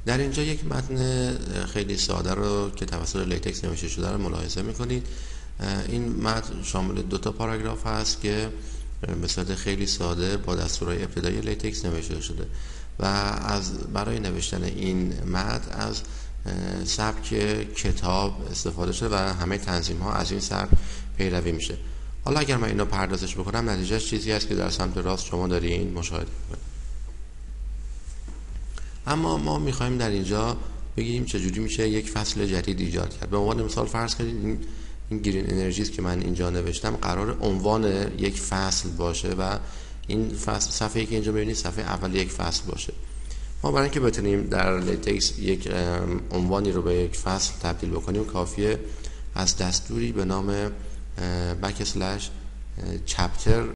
در اینجا یک متن خیلی ساده رو که توسط لتکس نوشته شده رو ملاحظه میکنید. این متن شامل 2 پاراگراف هست که به صورت خیلی ساده با دستورهای ابتدایی لتکس نوشته شده و برای نوشتن این متن از سبک کتاب استفاده شده و همه تنظیم ها از این سبک پیروی میشه. حالا اگر من اینو پردازش بکنم، نتیجهش چیزی است که در سمت راست شما دارین مشاهده میکنید. اما ما میخوایم در اینجا بگیم چجوری میشه یک فصل جدید ایجاد کرد. به عنوان مثال فرض کنید این گرین انرژیز که من اینجا نوشتم قرار عنوان یک فصل باشه و این فصل صفحه‌ای که اینجا می‌بینید صفحه اول یک فصل باشه. ما برای اینکه بتونیم در لتکس یک عنوانی رو به یک فصل تبدیل بکنیم، کافیه از دستوری به نام _ چپتر